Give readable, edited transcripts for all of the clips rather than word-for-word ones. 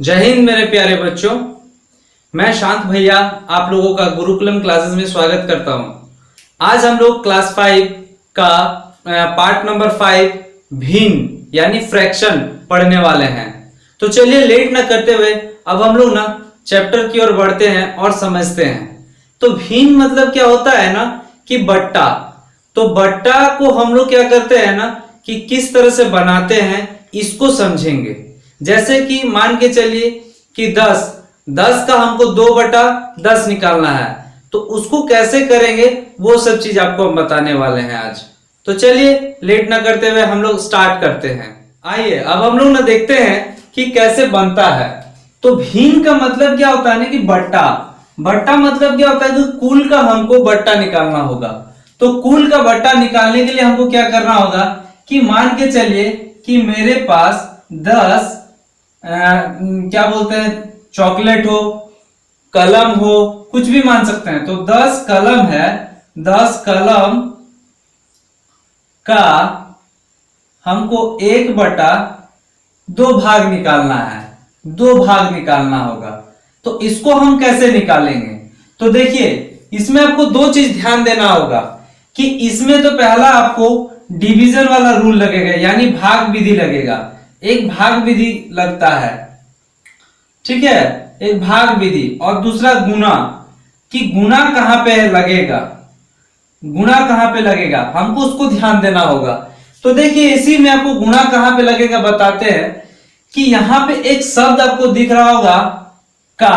जय हिंद मेरे प्यारे बच्चों। मैं शांत भैया आप लोगों का गुरुकुलम क्लासेस में स्वागत करता हूं। आज हम लोग क्लास 5 का पार्ट नंबर 5 भिन्न यानी फ्रैक्शन पढ़ने वाले हैं। तो चलिए लेट ना करते हुए अब हम लोग ना चैप्टर की ओर बढ़ते हैं और समझते हैं। तो भिन्न मतलब क्या होता है ना कि बट्टा। तो बट्टा को हम लोग क्या करते हैं ना कि किस तरह से बनाते हैं इसको समझेंगे। जैसे कि मान के चलिए कि 10 का हमको 2/10 निकालना है, तो उसको कैसे करेंगे वो सब चीज आपको हम बताने वाले हैं आज। तो चलिए लेट ना करते हुए हम लोग स्टार्ट करते हैं। आइए अब हम लोग ना देखते हैं कि कैसे बनता है। तो भिन्न का मतलब क्या होता है ना कि बट्टा। बट्टा मतलब क्या होता है कि कुल का हमको बट्टा निकालना होगा। तो कुल का बट्टा निकालने के लिए हमको क्या करना होगा कि मान के चलिए कि मेरे पास 10 क्या बोलते हैं चॉकलेट हो, कलम हो, कुछ भी मान सकते हैं। तो 10 कलम है, 10 कलम का हमको 1/2 भाग निकालना है, 2 भाग निकालना होगा। तो इसको हम कैसे निकालेंगे? तो देखिए इसमें आपको 2 चीज ध्यान देना होगा कि इसमें तो पहला आपको डिवीजन वाला रूल लगेगा यानी भाग विधि लगेगा। एक भाग विधि लगता है, ठीक है, एक भाग विधि। और दूसरा गुणा, कि गुणा कहां पे लगेगा, गुणा कहां पे लगेगा हमको उसको ध्यान देना होगा। तो देखिए इसी में आपको गुणा कहां पे लगेगा बताते हैं कि यहां पे एक शब्द आपको दिख रहा होगा का।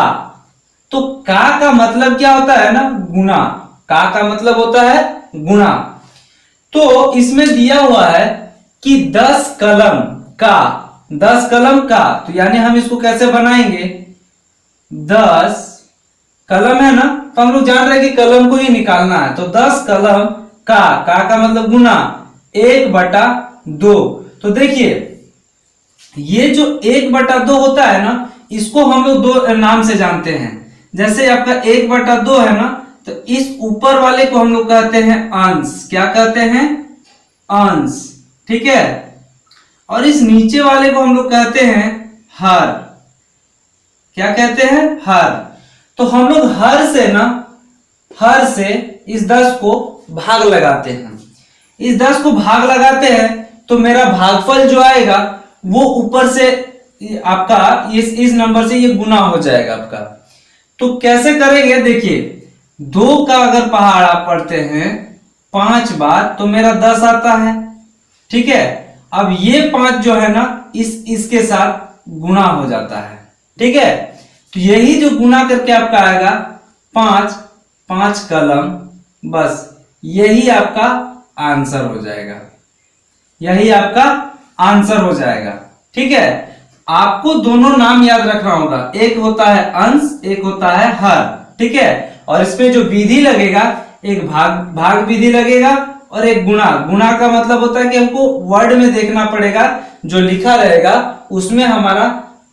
तो का मतलब क्या होता है ना गुणा। का मतलब होता है गुणा। तो इसमें दिया हुआ है कि 10 कलम का, 10 कलम का, तो यानी हम इसको कैसे बनाएंगे? 10 कलम है ना, तो हम लोग जान रहे हैं कि कलम को ही निकालना है। तो 10 कलम का मतलब गुना 1/2। तो देखिए ये जो 1/2 होता है ना, इसको हम लोग 2 नाम से जानते हैं। जैसे आपका 1/2 है ना, तो इस ऊपर वाले को हम लोग कहते हैं अंश। क्या कहते हैं? अंश, ठीक है। और इस नीचे वाले को हम लोग कहते हैं हर। क्या कहते हैं? हर। तो हम लोग हर से ना, हर से इस 10 को भाग लगाते हैं। इस 10 को भाग लगाते हैं तो मेरा भागफल जो आएगा वो ऊपर से आपका इस नंबर से ये गुना हो जाएगा आपका। तो कैसे करेंगे? देखिए 2 का अगर पहाड़ आप पढ़ते हैं 5 बार तो मेरा 10 आता है, ठीक है। अब ये 5 जो है ना इसके साथ गुणा हो जाता है, ठीक है। तो यही जो गुणा करके आपका आएगा 5 कलम, बस यही आपका आंसर हो जाएगा, यही आपका आंसर हो जाएगा, ठीक है। आपको दोनों नाम याद रखना होगा, एक होता है अंश, एक होता है हर, ठीक है। और इसमें जो विधि लगेगा एक भाग विधि लगेगा और एक गुणा। गुणा का मतलब होता है कि हमको वर्ड में देखना पड़ेगा, जो लिखा रहेगा उसमें हमारा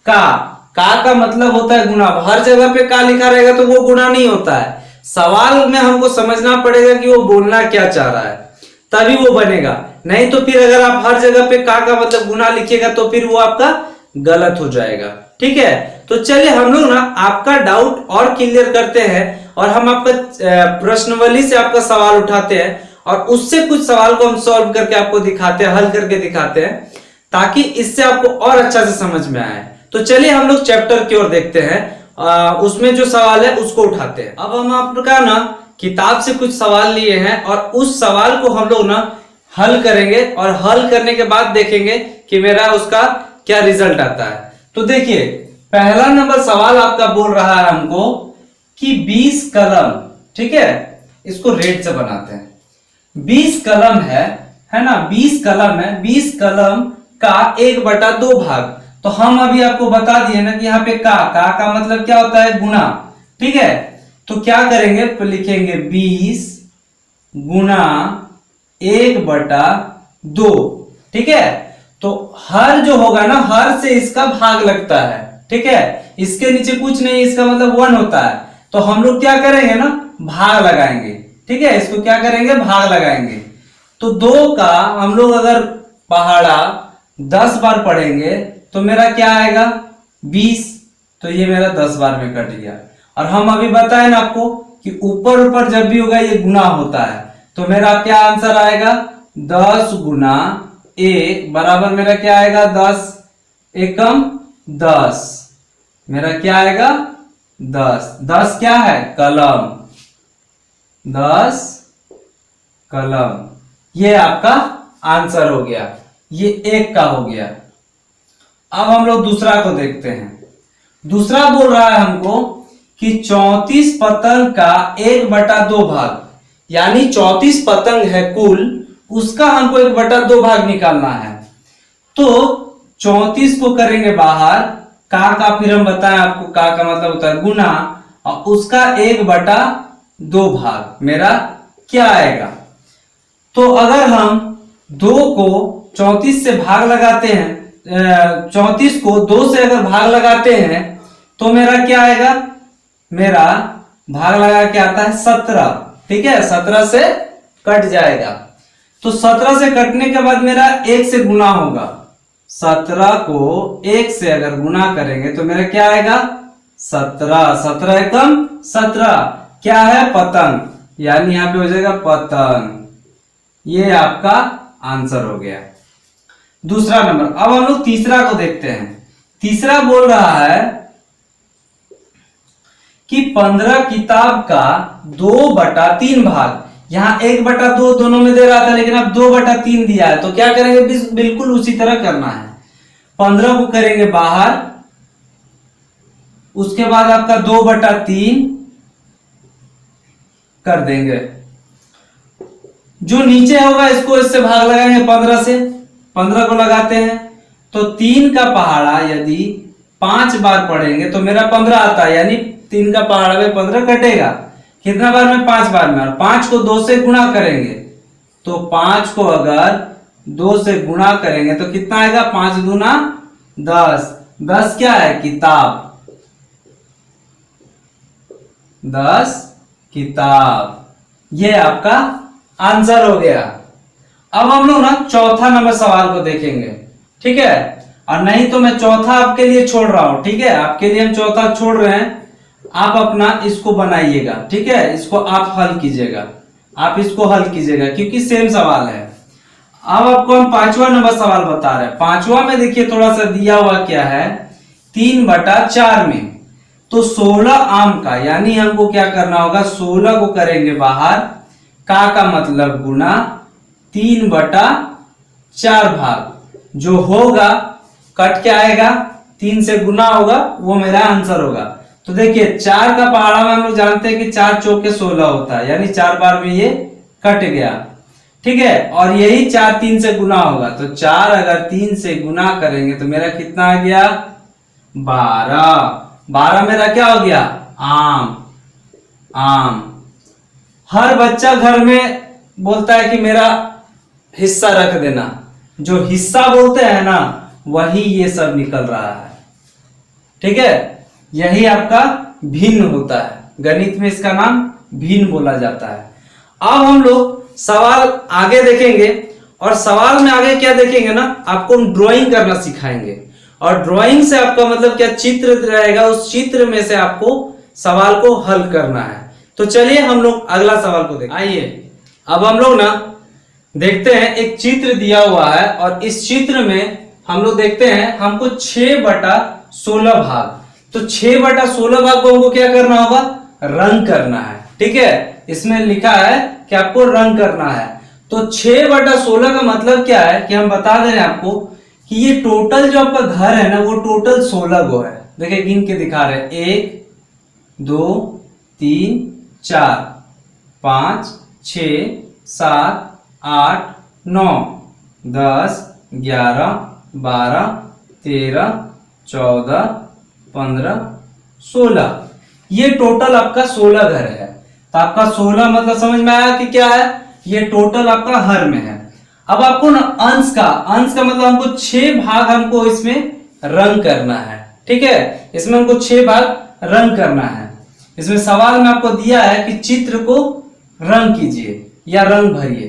का मतलब होता है गुणा। हर जगह पे का लिखा रहेगा तो वो गुणा नहीं होता है। सवाल में हमको समझना पड़ेगा कि वो बोलना क्या चाह रहा है, तभी वो बनेगा। नहीं तो फिर अगर आप हर जगह पे का मतलब गुणा लिखिएगा तो फिर वो आपका गलत हो जाएगा, ठीक है। तो चलिए हम लोग ना आपका डाउट और क्लियर करते हैं और हम आपका प्रश्नावली से आपका सवाल उठाते हैं और उससे कुछ सवाल को हम सॉल्व करके आपको दिखाते हैं, हल करके दिखाते हैं, ताकि इससे आपको और अच्छा से समझ में आए। तो चलिए हम लोग चैप्टर की ओर देखते हैं, उसमें जो सवाल है उसको उठाते हैं। अब हम आपका ना किताब से कुछ सवाल लिए हैं और उस सवाल को हम लोग ना हल करेंगे और हल करने के बाद देखेंगे कि मेरा उसका क्या रिजल्ट आता है। तो देखिए पहला नंबर सवाल आपका बोल रहा है हमको कि 20 कलम, ठीक है, इसको रेड से बनाते हैं। 20 कलम है ना, 20 कलम है, 20 कलम का 1/2 भाग। तो हम अभी आपको बता दिए ना कि यहाँ पे का मतलब क्या होता है? गुणा, ठीक है। तो क्या करेंगे? तो लिखेंगे 20 गुना 1/2, ठीक है। तो हर जो होगा ना, हर से इसका भाग लगता है, ठीक है। इसके नीचे कुछ नहीं, इसका मतलब 1 होता है। तो हम लोग क्या करेंगे ना, भाग लगाएंगे, ठीक है। इसको क्या करेंगे? भाग लगाएंगे। तो 2 का हम लोग अगर पहाड़ा 10 बार पढ़ेंगे तो मेरा क्या आएगा? 20, तो ये मेरा 10 बार में कट गया। और हम अभी बताए ना आपको कि ऊपर ऊपर जब भी होगा ये गुना होता है, तो मेरा क्या आंसर आएगा, 10 गुना 1 बराबर मेरा क्या आएगा, 10 एकम 10। मेरा क्या आएगा 10। 10 क्या है, कलम, 10 कलम। ये आपका आंसर हो गया, ये 1 का हो गया। अब हम लोग दूसरा को देखते हैं। दूसरा बोल रहा है हमको कि 34 पतंग का 1/2 भाग, यानी 34 पतंग है कुल, उसका हमको 1/2 भाग निकालना है। तो 34 को करेंगे बाहर, का फिर हम बताएं आपको, का मतलब होता है गुना, और उसका 1/2 भाग मेरा क्या आएगा। तो अगर हम 2 को 34 से भाग लगाते हैं, 34 को 2 से अगर भाग लगाते हैं तो मेरा क्या आएगा, मेरा भाग लगा के आता है 17। ठीक है, 17 से कट जाएगा। तो 17 से कटने के बाद मेरा 1 से गुना होगा। 17 को 1 से अगर गुना करेंगे तो मेरा क्या आएगा, 17। 17 एकम 17 क्या है, पतंग, यानी यहां पे हो जाएगा पतंग। ये आपका आंसर हो गया दूसरा नंबर। अब हम लोग तीसरा को देखते हैं। तीसरा बोल रहा है कि 15 किताब का 2/3 भाग, यहां 1/2 दोनों में दे रहा था, लेकिन अब 2/3 दिया है, तो क्या करेंगे, बिल्कुल उसी तरह करना है। 15 को करेंगे बाहर, उसके बाद आपका 2/3 कर देंगे। जो नीचे होगा इसको इससे भाग लगाएंगे 15 से, 15 को लगाते हैं तो 3 का पहाड़ा यदि 5 बार पढ़ेंगे तो मेरा 15 आता है, यानी 3 का पहाड़ा में 15 कटेगा। कितना बार में, 5 बार में। और 5 को 2 से गुणा करेंगे तो 5 को अगर 2 से गुणा करेंगे तो कितना आएगा, 5 दूना 10। 10 क्या है, किताब, 10 किताब। ये आपका आंसर हो गया। अब हम लोग ना चौथा नंबर सवाल को देखेंगे, ठीक है। और नहीं तो मैं चौथा आपके लिए छोड़ रहा हूं, ठीक है, आपके लिए हम चौथा छोड़ रहे हैं, आप अपना इसको बनाइएगा, ठीक है, इसको आप हल कीजिएगा, आप इसको हल कीजिएगा क्योंकि सेम सवाल है। अब आपको हम 5वां नंबर सवाल बता रहे हैं। 5वां में देखिए थोड़ा सा दिया हुआ क्या है, 3/4 में, तो 16 आम का, यानी हमको क्या करना होगा, 16 को करेंगे बाहर, का मतलब गुना, 3/4 भाग, जो होगा कट क्या आएगा, 3 से गुना होगा, वो मेरा आंसर होगा। तो देखिए 4 का पहाड़ा में हम लोग जानते हैं कि 4 चौके 16 होता है, यानी 4 बार में ये कट गया, ठीक है। और यही 4 3 से गुना होगा, तो 4 अगर 3 से गुना करेंगे तो मेरा कितना आ गया, 12। 12 मेरा क्या हो गया, आम। आम। हर बच्चा घर में बोलता है कि मेरा हिस्सा रख देना, जो हिस्सा बोलते हैं ना वही ये सब निकल रहा है, ठीक है। यही आपका भिन्न होता है, गणित में इसका नाम भिन्न बोला जाता है। अब हम लोग सवाल आगे देखेंगे, और सवाल में आगे क्या देखेंगे ना, आपको ड्राइंग करना सिखाएंगे, और ड्राइंग से आपका मतलब क्या, चित्र रहेगा, उस चित्र में से आपको सवाल को हल करना है। तो चलिए हम लोग अगला सवाल को देखते हैं। आइए अब हम लोग ना देखते हैं, एक चित्र दिया हुआ है, और इस चित्र में हम लोग देखते हैं हमको 6/16 भाग, तो 6/16 भाग को हमको क्या करना होगा, रंग करना है, ठीक है। इसमें लिखा है कि आपको रंग करना है। तो 6/16 का मतलब क्या है कि हम बता दे रहे हैं आपको कि ये टोटल जो आपका घर है ना, वो टोटल 16 गो है। देखिए गिन के दिखा रहे हैं, 1 2 3 4 5 6 7 8 9 10 11 12 13 14 15 16, ये टोटल आपका 16 घर है। तो आपका 16 मतलब समझ में आया कि क्या है, ये टोटल आपका हर में है। अब आपको ना अंश का मतलब हमको 6 भाग हमको इसमें रंग करना है, ठीक है। इसमें हमको 6 भाग रंग करना है। इसमें सवाल में आपको दिया है कि चित्र को रंग कीजिए या रंग भरिए।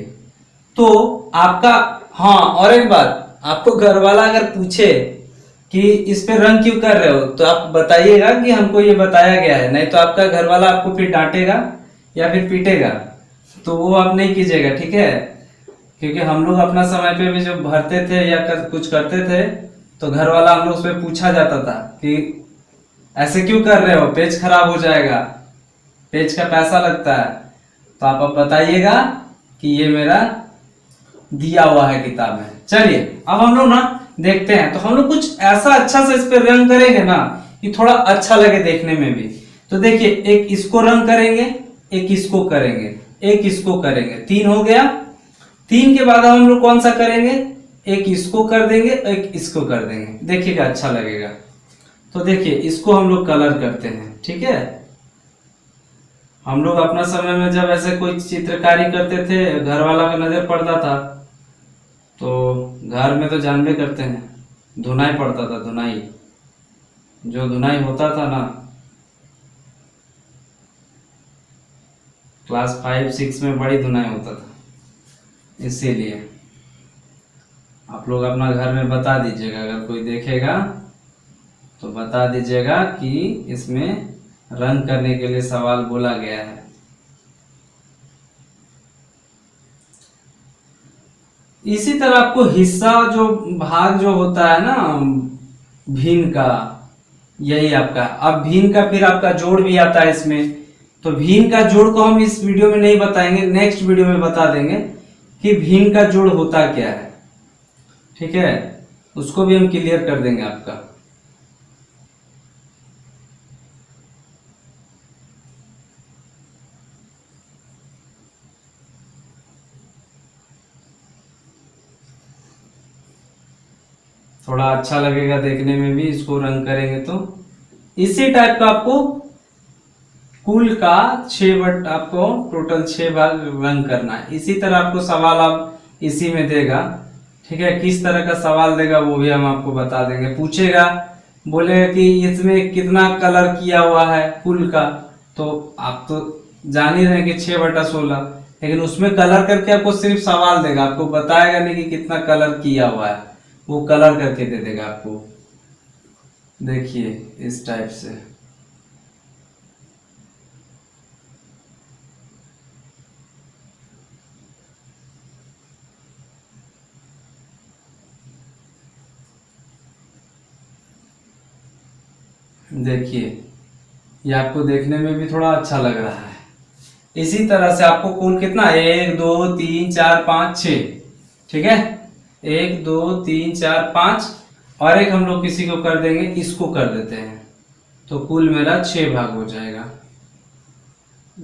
तो आपका, हाँ और एक बात, आपको घर वाला अगर पूछे कि इस पे रंग क्यों कर रहे हो, तो आप बताइएगा कि हमको ये बताया गया है, नहीं तो आपका घर वाला आपको फिर डांटेगा या फिर पीटेगा, तो वो आप नहीं कीजिएगा, ठीक है। क्योंकि हम लोग अपना समय पे भी जब भरते थे या कुछ करते थे तो घर वाला हम लोग से पूछा जाता था कि ऐसे क्यों कर रहे हो, पेज खराब हो जाएगा, पेज का पैसा लगता है। तो आप अब बताइएगा कि ये मेरा दिया हुआ है किताब में। चलिए अब हम लोग ना देखते हैं, तो हम लोग कुछ ऐसा अच्छा से इस पे रंग करेंगे ना कि थोड़ा अच्छा लगे देखने में भी। तो देखिए, एक इसको रंग करेंगे, एक इसको करेंगे, एक इसको करेंगे, 3 हो गया। 3 के बाद हम लोग कौन सा करेंगे, एक इसको कर देंगे, एक इसको कर देंगे, देखिएगा अच्छा लगेगा। तो देखिए इसको हम लोग कलर करते हैं, ठीक है। हम लोग अपना समय में जब ऐसे कोई चित्रकारी करते थे, घर वाला का नजर पड़ता था तो घर में तो जानबे करते हैं, धुनाई पड़ता था, धुनाई, जो धुनाई होता था ना क्लास 5-6 में बड़ी धुनाई होता था। इसीलिए आप लोग अपना घर में बता दीजिएगा, अगर कोई देखेगा तो बता दीजिएगा कि इसमें रंग करने के लिए सवाल बोला गया है। इसी तरह आपको हिस्सा जो भाग जो होता है ना भिन्न का, यही आपका, अब भिन्न का फिर आपका जोड़ भी आता है इसमें। तो भिन्न का जोड़ को हम इस वीडियो में नहीं बताएंगे, नेक्स्ट वीडियो में बता देंगे कि भिन्न का जोड़ होता क्या है, ठीक है। उसको भी हम क्लियर कर देंगे आपका। थोड़ा अच्छा लगेगा देखने में भी, इसको रंग करेंगे तो। इसी टाइप का आपको कुल का 6 बट आपको टोटल 6 भाग रंग करना है। इसी तरह आपको सवाल आप इसी में देगा, ठीक है। किस तरह का सवाल देगा वो भी हम आपको बता देंगे। पूछेगा, बोलेगा कि इसमें कितना कलर किया हुआ है कुल का, तो आप तो जान ही रहे हैं कि 6/16, लेकिन उसमें कलर करके आपको सिर्फ सवाल देगा, आपको बताएगा नहीं कि कितना कलर किया हुआ है, वो कलर करके दे देगा आपको। देखिए इस टाइप से। देखिए ये आपको देखने में भी थोड़ा अच्छा लग रहा है। इसी तरह से आपको कुल कितना, 1 2 3 4 5 6, ठीक है। 1 2 3 4 5 और एक हम लोग किसी को कर देंगे, इसको कर देते हैं, तो कुल मेरा 6 भाग हो जाएगा।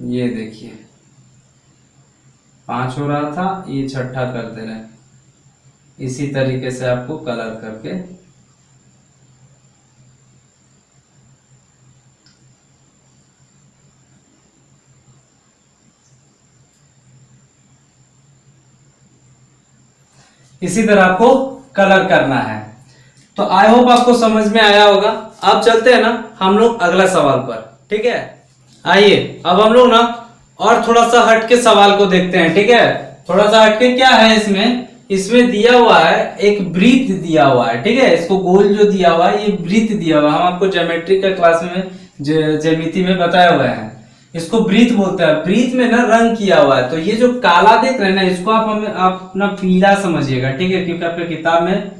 ये देखिए 5 हो रहा था, ये छठा कर दे रहे हैं। इसी तरीके से आपको कलर करके इसी तरह आपको कलर करना है। तो आई होप आपको समझ में आया होगा। अब चलते हैं ना हम लोग अगला सवाल पर, ठीक है। आइए अब हम लोग ना और थोड़ा सा हटके सवाल को देखते हैं, ठीक है। थोड़ा सा हटके क्या है इसमें दिया हुआ है एक वृत्त दिया हुआ है, ठीक है। इसको गोल जो दिया हुआ है ये वृत्त दिया हुआ है, हम आपको ज्योमेट्री का क्लास में ज्यामिति में बताए हुए हैं। इसको वृत्त बोलते हैं। वृत्त में ना रंग किया हुआ है, तो ये जो काला देख रहे हैं ना इसको आप अपना पीला समझिएगा, ठीक है। क्योंकि आपके किताब में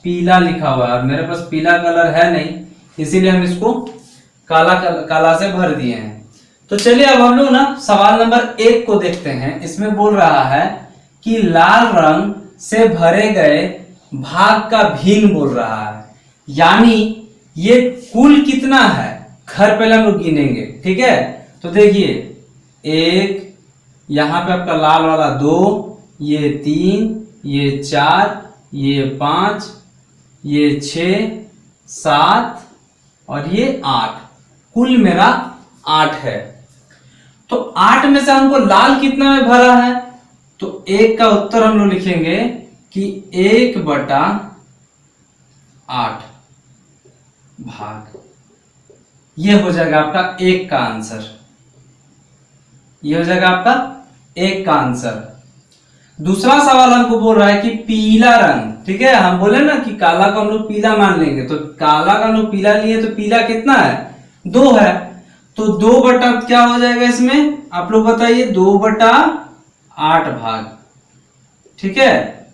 पीला लिखा हुआ है और मेरे पास पीला कलर है नहीं, इसीलिए हम इसको काला से भर दिए हैं। तो चलिए अब हम लोग ना सवाल नंबर 1 को देखते हैं। इसमें बोल रहा है कि लाल रंग से भरे गए भाग का भिन्न बोल रहा है, यानी ये कुल कितना है, घर पहले हम लोग गिनेंगे, ठीक है। तो देखिए 1, यहां पे आपका लाल वाला 2, ये 3, ये 4, ये 5, ये 6, 7 और ये 8, कुल मेरा 8 है। तो 8 में से हमको लाल कितना में भरा है, तो 1 का उत्तर हम लोग लिखेंगे कि 1/8 भाग। ये हो जाएगा आपका 1 का आंसर, ये हो जाएगा आपका 1 का आंसर। दूसरा सवाल हमको बोल रहा है कि पीला रंग, ठीक है, हम बोले ना कि काला को हम लोग पीला मान लेंगे, तो काला का हम लोग पीला लिए तो पीला कितना है, 2 है, तो 2 बटा क्या हो जाएगा इसमें, आप लोग बताइए, 2/8 भाग, ठीक है।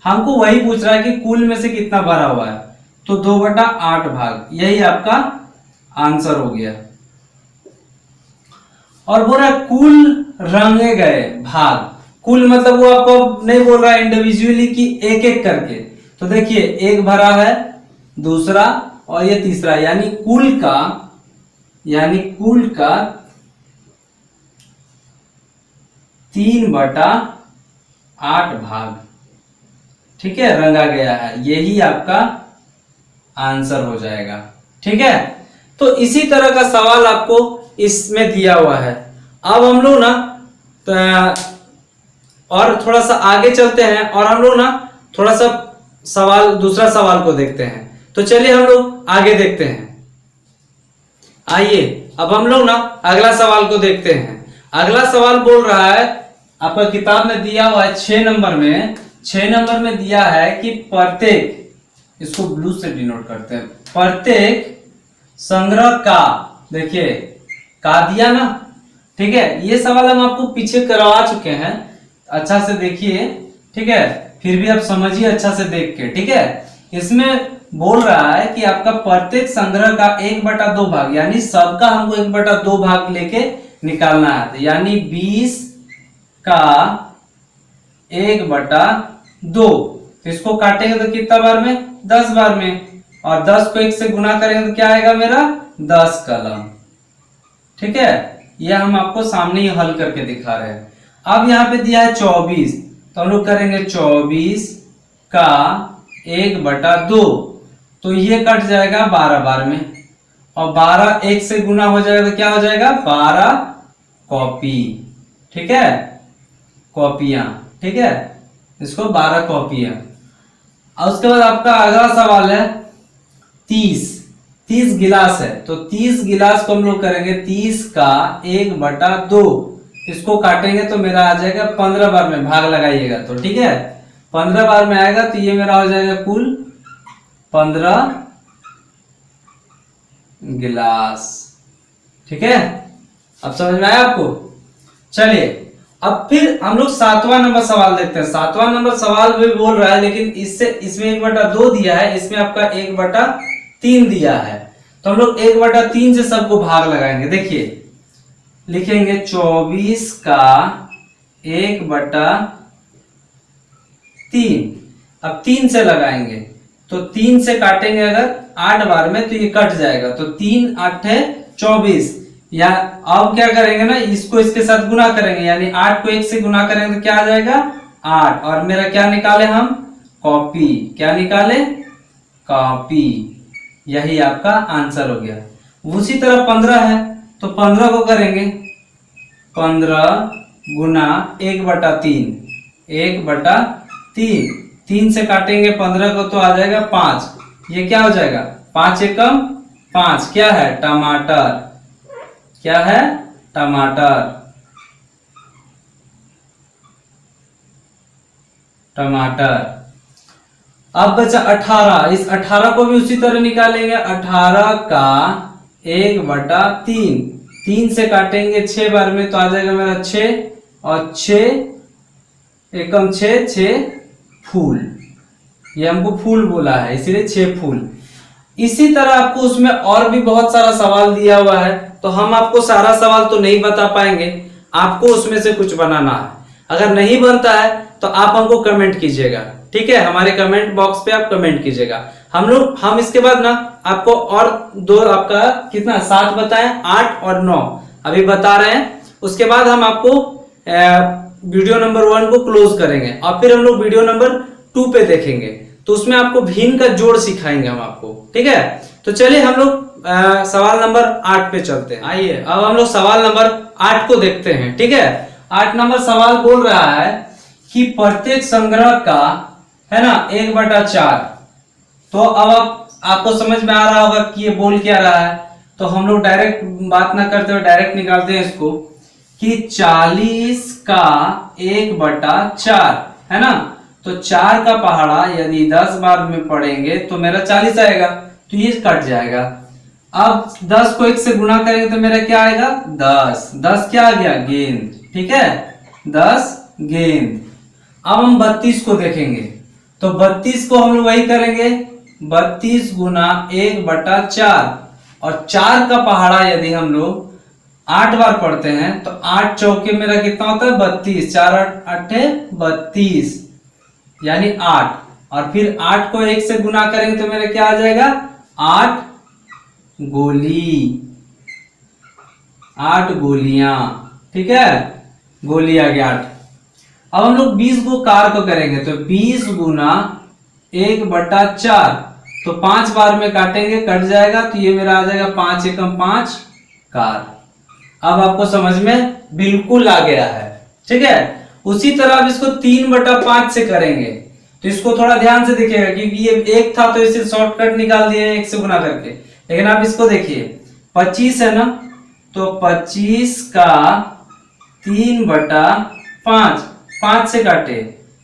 हमको वही पूछ रहा है कि कुल में से कितना भरा हुआ है, तो 2/8 भाग, यही आपका आंसर हो गया। और बोल रहा है कुल रंगे गए भाग, कुल मतलब वो आपको नहीं बोल रहा है इंडिविजुअली कि एक एक करके, तो देखिए एक भरा है, दूसरा और ये तीसरा, यानी कुल का 3/8 भाग, ठीक है, रंगा गया है, यही आपका आंसर हो जाएगा, ठीक है। तो इसी तरह का सवाल आपको इसमें दिया हुआ है। अब हम लोग ना और थोड़ा सा आगे चलते हैं और हम लोग ना थोड़ा सा दूसरा सवाल को देखते हैं। तो चलिए हम लोग आगे देखते हैं। आइए अब हम लोग ना अगला सवाल को देखते हैं। अगला सवाल बोल रहा है, आपका किताब में दिया हुआ है 6 नंबर में दिया है कि प्रत्येक, इसको ब्लू से डिनोट करते हैं, प्रत्येक संग्रह का, देखिए का दिया ना, ठीक है, ये सवाल हम आपको पीछे करवा चुके हैं, अच्छा से देखिए, ठीक है, फिर भी आप समझिए अच्छा से देख के, ठीक है। इसमें बोल रहा है कि आपका प्रत्येक संग्रह का 1/2 भाग, यानी सबका हमको 1/2 भाग लेके निकालना है, यानी 20 का 1/2, तो इसको काटेंगे तो कितना बार में, 10 बार में, और 10 को 1 से गुना करेंगे तो क्या आएगा मेरा, 10 कलम, ठीक है। यह हम आपको सामने ही हल करके दिखा रहे हैं। अब यहाँ पे दिया है 24, तो हम लोग करेंगे 24 का 1/2, तो ये कट जाएगा 12 बार में, और 12 1 से गुना हो जाएगा तो क्या हो जाएगा, 12 कॉपी, ठीक है, कॉपियां, ठीक है, इसको 12 कॉपियां। और उसके बाद आपका अगला सवाल है 30 गिलास है, तो 30 गिलास को हम लोग करेंगे 30 का 1/2, इसको काटेंगे तो मेरा आ जाएगा 15 बार में, भाग लगाइएगा तो, ठीक है, 15 बार में आएगा तो ये मेरा हो जाएगा कुल 15 गिलास, ठीक है। अब समझ में आया आपको। चलिए अब फिर हम लोग 7वां नंबर सवाल देखते हैं। 7वां नंबर सवाल भी बोल रहा है, लेकिन इसमें 1/2 दिया है, इसमें आपका 1/3 दिया है, तो हम लोग 1/3 से सबको भाग लगाएंगे। देखिए लिखेंगे 24 का 1/3, अब 3 से लगाएंगे तो 3 से काटेंगे अगर 8 बार में तो ये कट जाएगा, तो 3 8 है 24, या अब क्या करेंगे ना, इसको इसके साथ गुना करेंगे, यानी 8 को 1 से गुना करेंगे तो क्या आ जाएगा 8, और मेरा क्या निकाले हम, कॉपी, क्या निकाले, कॉपी, यही आपका आंसर हो गया। उसी तरह 15 है, तो 15 को करेंगे 15 गुना 1/3, 1/3, 3 से काटेंगे 15 को तो आ जाएगा 5, ये क्या हो जाएगा, 5 एकम 5, क्या है, टमाटर, क्या है, टमाटर, टमाटर। अब बचा 18, इस 18 को भी उसी तरह निकालेंगे, 18 का 1/3, 3 से काटेंगे 6 बार में तो आ जाएगा मेरा 6, और 6 एकम 6, 6 फूल, ये हमको फूल बोला है इसीलिए 6 फूल। इसी तरह आपको उसमें और भी बहुत सारा सवाल दिया हुआ है, तो हम आपको सारा सवाल तो नहीं बता पाएंगे, आपको उसमें से कुछ बनाना है। अगर नहीं बनता है तो आप हमको कमेंट कीजिएगा, ठीक है, हमारे कमेंट बॉक्स पे आप कमेंट कीजिएगा। हम इसके बाद ना आपको और दो, आपका कितना 7 बताएं, 8 और 9 अभी बता रहे हैं। उसके बाद हम आपको वीडियो नंबर 1 को क्लोज करेंगे और फिर हम लोग वीडियो नंबर 2 पे देखेंगे, तो उसमें आपको भिन्न का जोड़ सिखाएंगे हम आपको, ठीक है। तो चलिए हम लोग सवाल नंबर 8 पे चलते हैं। आइए अब हम लोग सवाल नंबर 8 को देखते हैं, ठीक है। 8 नंबर सवाल बोल रहा है कि प्रत्येक संग्रह का है ना 1/4, तो अब आपको समझ में आ रहा होगा कि ये बोल क्या रहा है, तो हम लोग डायरेक्ट बात ना करते हुए डायरेक्ट निकालते हैं इसको कि 40 का 1/4, है ना। तो 4 का पहाड़ा यदि 10 बार में पढ़ेंगे तो मेरा 40 आएगा, तो ये कट जाएगा। अब 10 को 1 से गुणा करेंगे तो मेरा क्या आएगा 10। 10 क्या आ गया गेंद, ठीक है 10 गेंद। अब हम 32 को देखेंगे, तो 32 को हम लोग वही करेंगे 32 गुना 1/4, और 4 का पहाड़ा यदि हम लोग 8 बार पढ़ते हैं तो 8 चौके मेरा कितना होता है 32, 4 8 32 यानी 8, और फिर 8 को 1 से गुना करेंगे तो मेरा क्या आ जाएगा 8 गोली, 8 गोलियां, ठीक है गोली आ गया 8। अब हम लोग 20 को कार को करेंगे, तो 20 गुना 1/4, तो 5 बार में काटेंगे कट जाएगा, तो ये मेरा आ जाएगा 5 एकम 5 कार। अब आपको समझ में बिल्कुल आ गया है, ठीक है। उसी तरह अब इसको 3/5 से करेंगे, तो इसको थोड़ा ध्यान से देखिएगा क्योंकि ये 1 था तो इसे शॉर्टकट निकाल दिए 1 से गुना करके। लेकिन आप इसको देखिए 25 है ना, तो 25 का 3/5, 5 से काटे,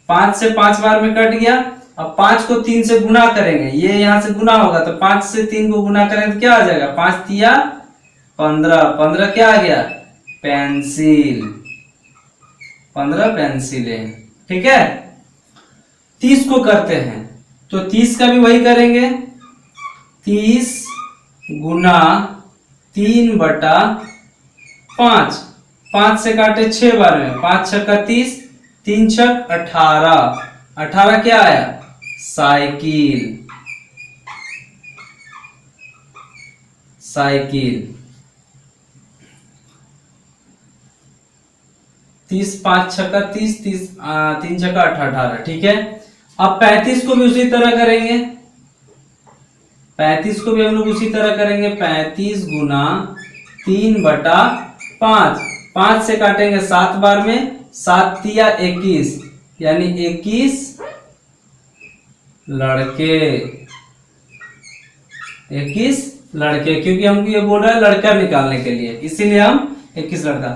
5 से 5 बार में कट गया। अब 5 को 3 से गुना करेंगे, ये यहां से गुना होगा, तो 5 से 3 को गुना करेंगे तो क्या आ जाएगा 5 तिया 15, 15 क्या आ गया पेंसिल, 15 पेंसिलें, ठीक है। 30 को करते हैं, तो 30 का भी वही करेंगे 30 गुना 3/5, 5 से काटे 6 बार में, 5 छक्का 30, 3 छक 18, 18 क्या आया साइकिल, साइकिल। 30 5 छक्का 30, 30 3 छक्का 18, ठीक है। अब 35 को भी उसी तरह करेंगे, 35 को भी हम लोग उसी तरह करेंगे 35 गुना 3/5, 5 से काटेंगे 7 बार में, 7 तिया 21 यानी 21 लड़के, 21 लड़के, क्योंकि हमको ये बोल रहा है लड़का निकालने के लिए, इसीलिए हम 21 लड़का।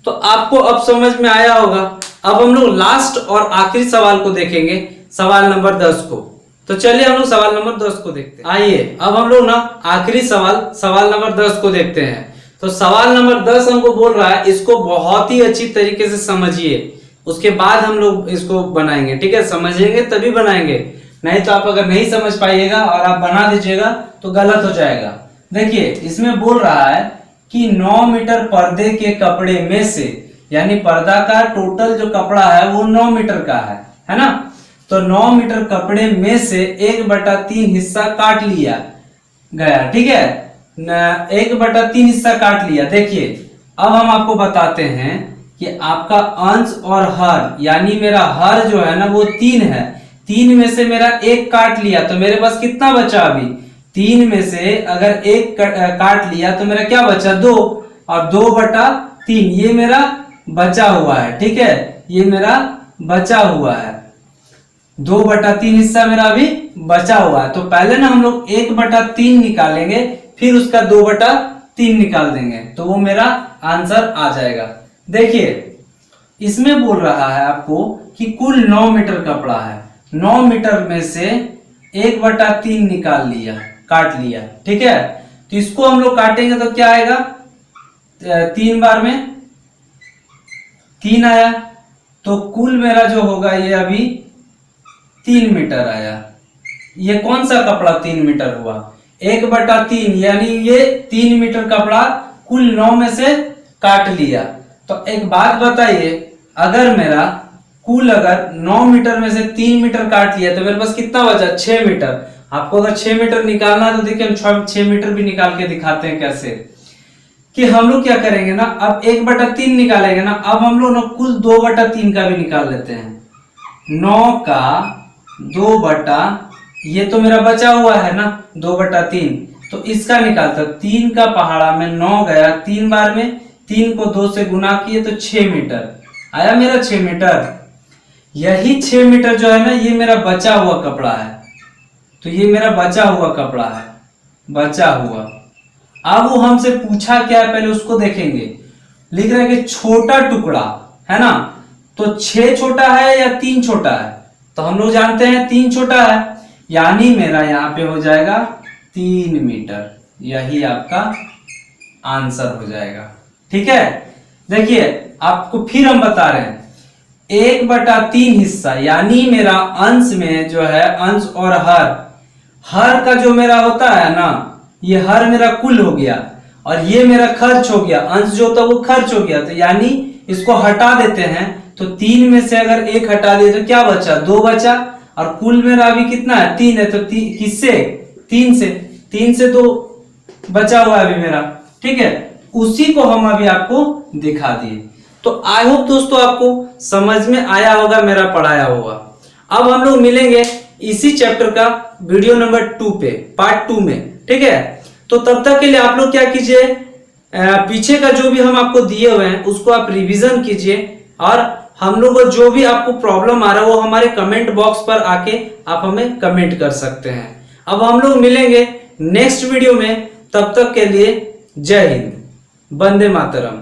तो आपको अब समझ में आया होगा। अब हम लोग लास्ट और आखिरी सवाल को देखेंगे, सवाल नंबर 10 को। तो चलिए हम लोग सवाल नंबर 10 को देखते हैं। आइए अब हम लोग ना आखिरी सवाल नंबर 10 को देखते हैं। तो सवाल नंबर 10 हमको बोल रहा है इसको बहुत ही अच्छी तरीके से समझिए, उसके बाद हम लोग इसको बनाएंगे, ठीक है। समझेंगे तभी बनाएंगे, नहीं तो आप अगर नहीं समझ पाइएगा और आप बना दीजिएगा तो गलत हो जाएगा। देखिए इसमें बोल रहा है कि 9 मीटर पर्दे के कपड़े में से, यानी पर्दा का टोटल जो कपड़ा है वो 9 मीटर का है ना। तो 9 मीटर कपड़े में से 1/3 हिस्सा काट लिया गया, ठीक है 1/3 हिस्सा काट लिया। देखिए अब हम आपको बताते हैं कि आपका अंश और हर, यानी मेरा हर जो है ना वो 3 है, 3 में से मेरा 1 काट लिया तो मेरे पास कितना बचा, अभी 3 में से अगर 1 काट लिया तो मेरा क्या बचा 2, और 2/3 ये मेरा बचा हुआ है, ठीक है ये मेरा बचा हुआ है, 2/3 हिस्सा मेरा अभी बचा हुआ है। तो पहले ना हम लोग 1/3 निकालेंगे, फिर उसका 2/3 निकाल देंगे, तो वो मेरा आंसर आ जाएगा। देखिए इसमें बोल रहा है आपको कि कुल 9 मीटर कपड़ा है, 9 मीटर में से 1/3 निकाल लिया, काट लिया, ठीक है। तो इसको हम लोग काटेंगे तो क्या आएगा 3 बार में 3 आया, तो कुल मेरा जो होगा ये अभी 3 मीटर आया। ये कौन सा कपड़ा 3 मीटर हुआ 1/3, यानी ये 3 मीटर कपड़ा कुल 9 में से काट लिया। तो एक बात बताइए, अगर मेरा कुल अगर 9 मीटर में से 3 मीटर काट लिया तो मेरे पास कितना बचा 6 मीटर। आपको अगर 6 मीटर निकालना है तो देखिए हम 6 मीटर भी निकाल के दिखाते हैं कैसे, कि हम लोग क्या करेंगे ना, अब 1/3 निकालेंगे ना, अब हम लोग ना कुल 2/3 का भी निकाल लेते हैं। 9 का 2 ये तो मेरा बचा हुआ है ना 2/3, तो इसका निकालता 3 का पहाड़ा में 9 गया 3 बार में, 3 को 2 से गुना किए तो 6 मीटर आया मेरा 6 मीटर। यही 6 मीटर जो है ना ये मेरा बचा हुआ कपड़ा है, तो ये मेरा बचा हुआ कपड़ा है, बचा हुआ। अब वो हमसे पूछा क्या है पहले उसको देखेंगे, लिख रहा है कि छोटा टुकड़ा है ना, तो तो 6 छोटा है या 3 छोटा है? तो हम लोग जानते हैं 3 छोटा है, यानी मेरा यहाँ पे हो जाएगा 3 मीटर। यही आपका आंसर हो जाएगा। ठीक है, देखिए आपको फिर हम बता रहे हैं 1/3 हिस्सा, यानी मेरा अंश में जो है अंश और हर का जो मेरा होता है ना, ये हर मेरा कुल हो गया और ये मेरा खर्च हो गया, अंश जो होता है वो खर्च हो गया। तो यानी इसको हटा देते हैं, तो 3 में से अगर 1 हटा दिए तो क्या बचा? 2 बचा। और कुल मेरा अभी कितना है? 3 है। तो किससे? 3 से 2 बचा हुआ है अभी मेरा। ठीक है, उसी को हम अभी आपको दिखा दिए। तो आई होप दोस्तों आपको समझ में आया होगा, मेरा पढ़ाया होगा। अब हम लोग मिलेंगे इसी चैप्टर का वीडियो नंबर 2 पे, पार्ट 2 में। ठीक है, तो तब तक के लिए आप लोग क्या कीजिए, पीछे का जो भी हम आपको दिए हुए हैं उसको आप रिवीजन कीजिए, और हम लोग को जो भी आपको प्रॉब्लम आ रहा है वो हमारे कमेंट बॉक्स पर आके आप हमें कमेंट कर सकते हैं। अब हम लोग मिलेंगे नेक्स्ट वीडियो में, तब तक के लिए जय हिंद, वंदे मातरम।